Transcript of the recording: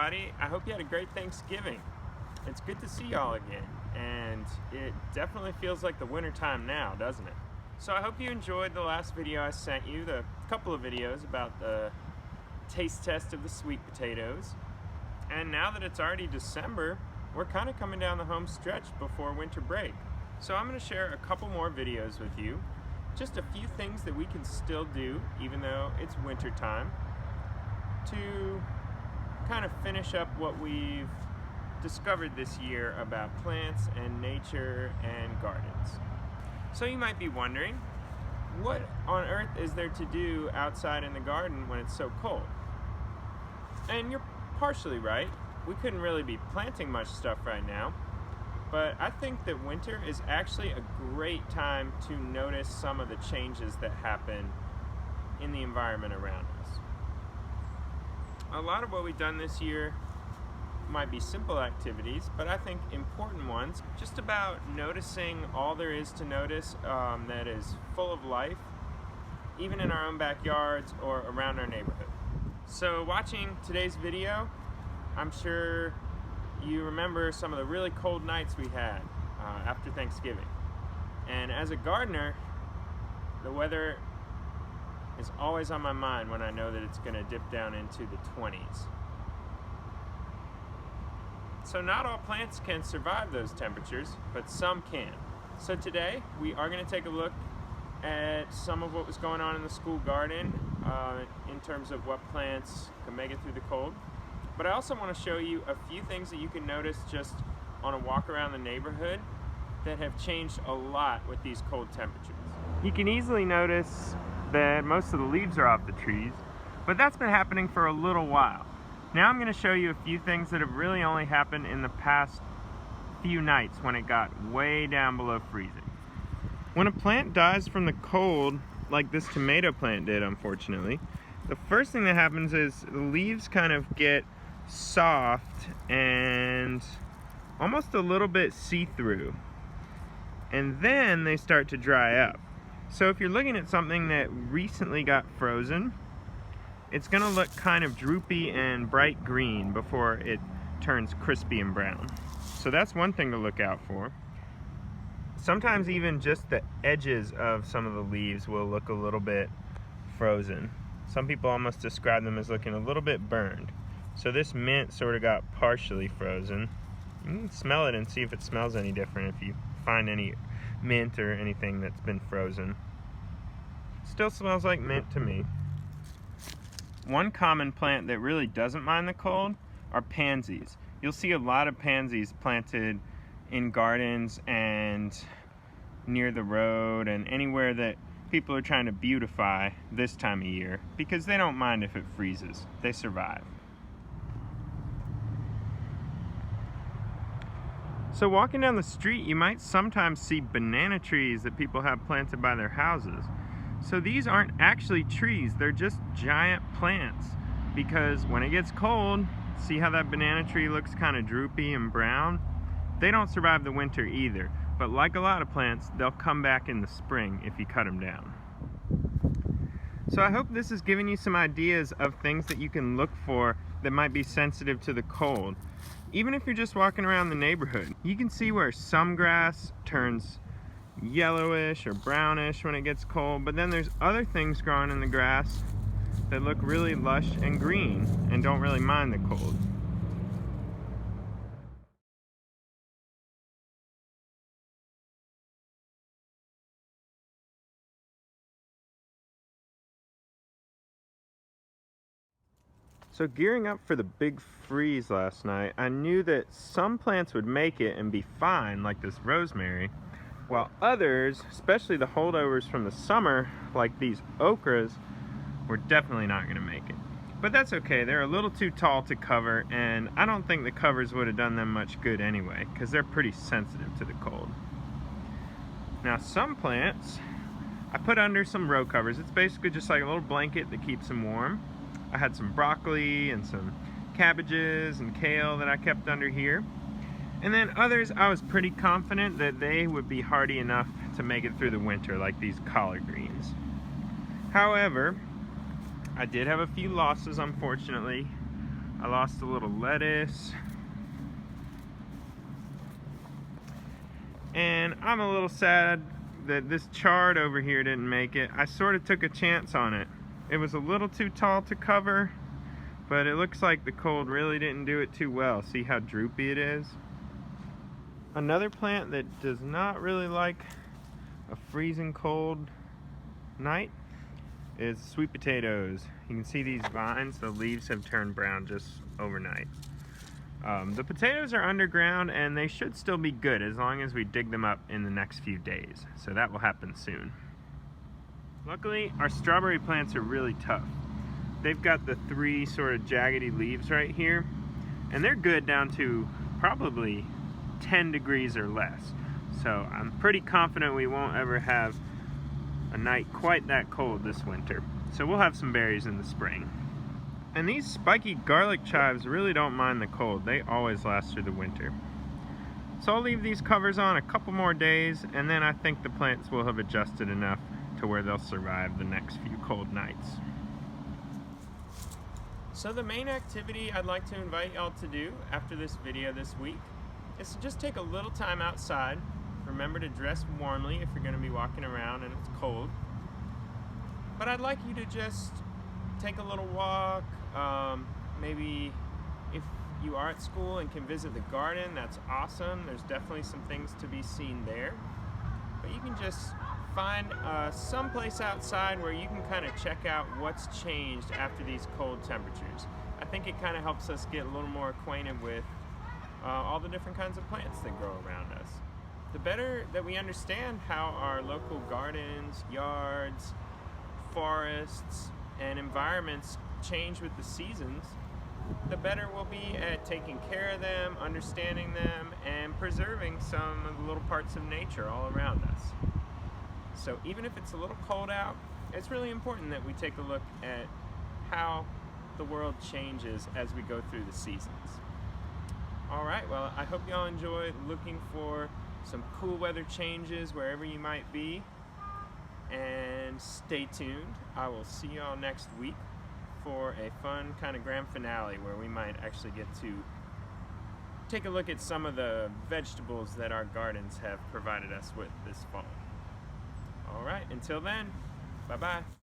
everybody. I hope you had a great Thanksgiving. It's good to see y'all again, and it definitely feels like the winter time now, doesn't it? So I hope you enjoyed the last video I sent you, the couple of videos about the taste test of the sweet potatoes. And now that it's already December, we're kind of coming down the home stretch before winter break. So I'm going to share a couple more videos with you, just a few things that we can still do even though it's winter time, to kind of finish up what we've discovered this year about plants and nature and gardens. So you might be wondering, what on earth is there to do outside in the garden when it's so cold? And you're partially right. We couldn't really be planting much stuff right now, but I think that winter is actually a great time to notice some of the changes that happen in the environment around us. A lot of what we've done this year might be simple activities, but I think important ones, just about noticing all there is to notice that is full of life, even in our own backyards or around our neighborhood. So watching today's video, I'm sure you remember some of the really cold nights we had after Thanksgiving. And as a gardener, the weather is always on my mind when I know that it's going to dip down into the 20s. So not all plants can survive those temperatures, but some can. So today we are going to take a look at some of what was going on in the school garden in terms of what plants can make it through the cold. But I also want to show you a few things that you can notice just on a walk around the neighborhood that have changed a lot with these cold temperatures. You can easily notice that most of the leaves are off the trees, but that's been happening for a little while. Now I'm going to show you a few things that have really only happened in the past few nights when it got way down below freezing. When a plant dies from the cold, like this tomato plant did unfortunately, the first thing that happens is the leaves kind of get soft and almost a little bit see-through, and then they start to dry up. So if you're looking at something that recently got frozen, it's going to look kind of droopy and bright green before it turns crispy and brown. So that's one thing to look out for. Sometimes even just the edges of some of the leaves will look a little bit frozen. Some people almost describe them as looking a little bit burned. So this mint sort of got partially frozen. You can smell it and see if it smells any different if you find any mint or anything that's been frozen. Still smells like mint to me. One common plant that really doesn't mind the cold are pansies. You'll see a lot of pansies planted in gardens and near the road and anywhere that people are trying to beautify this time of year, because they don't mind if it freezes. They survive. So walking down the street, you might sometimes see banana trees that people have planted by their houses. So these aren't actually trees, they're just giant plants, because when it gets cold, see how that banana tree looks kind of droopy and brown? They don't survive the winter either, but like a lot of plants, they'll come back in the spring if you cut them down. So I hope this has given you some ideas of things that you can look for that might be sensitive to the cold. Even if you're just walking around the neighborhood, you can see where some grass turns yellowish or brownish when it gets cold, but then there's other things growing in the grass that look really lush and green and don't really mind the cold. So gearing up for the big freeze last night, I knew that some plants would make it and be fine, like this rosemary, while others, especially the holdovers from the summer, like these okras, were definitely not going to make it. But that's okay, they're a little too tall to cover, and I don't think the covers would have done them much good anyway, because they're pretty sensitive to the cold. Now some plants, I put under some row covers. It's basically just like a little blanket that keeps them warm. I had some broccoli and some cabbages and kale that I kept under here. And then others, I was pretty confident that they would be hardy enough to make it through the winter, like these collard greens. However, I did have a few losses, unfortunately. I lost a little lettuce. And I'm a little sad that this chard over here didn't make it. I sort of took a chance on it. It was a little too tall to cover, but it looks like the cold really didn't do it too well. See how droopy it is? Another plant that does not really like a freezing cold night is sweet potatoes. You can see these vines, the leaves have turned brown just overnight. The potatoes are underground and they should still be good as long as we dig them up in the next few days. So that will happen soon. Luckily, our strawberry plants are really tough. They've got the 3 sort of jaggedy leaves right here, and they're good down to probably 10 degrees or less. So I'm pretty confident we won't ever have a night quite that cold this winter. So we'll have some berries in the spring. And these spiky garlic chives really don't mind the cold. They always last through the winter. So I'll leave these covers on a couple more days, and then I think the plants will have adjusted enough to where they'll survive the next few cold nights. So the main activity I'd like to invite y'all to do after this video this week is to just take a little time outside. Remember to dress warmly if you're going to be walking around and it's cold. But I'd like you to just take a little walk. Maybe if you are at school and can visit the garden, that's awesome. There's definitely some things to be seen there. But you can just find some place outside where you can kind of check out what's changed after these cold temperatures. I think it kind of helps us get a little more acquainted with all the different kinds of plants that grow around us. The better that we understand how our local gardens, yards, forests, and environments change with the seasons, the better we'll be at taking care of them, understanding them, and preserving some of the little parts of nature all around us. So even if it's a little cold out, it's really important that we take a look at how the world changes as we go through the seasons. Alright, well, I hope y'all enjoy looking for some cool weather changes wherever you might be. And stay tuned. I will see y'all next week for a fun kind of grand finale where we might actually get to take a look at some of the vegetables that our gardens have provided us with this fall. Alright, until then, bye-bye.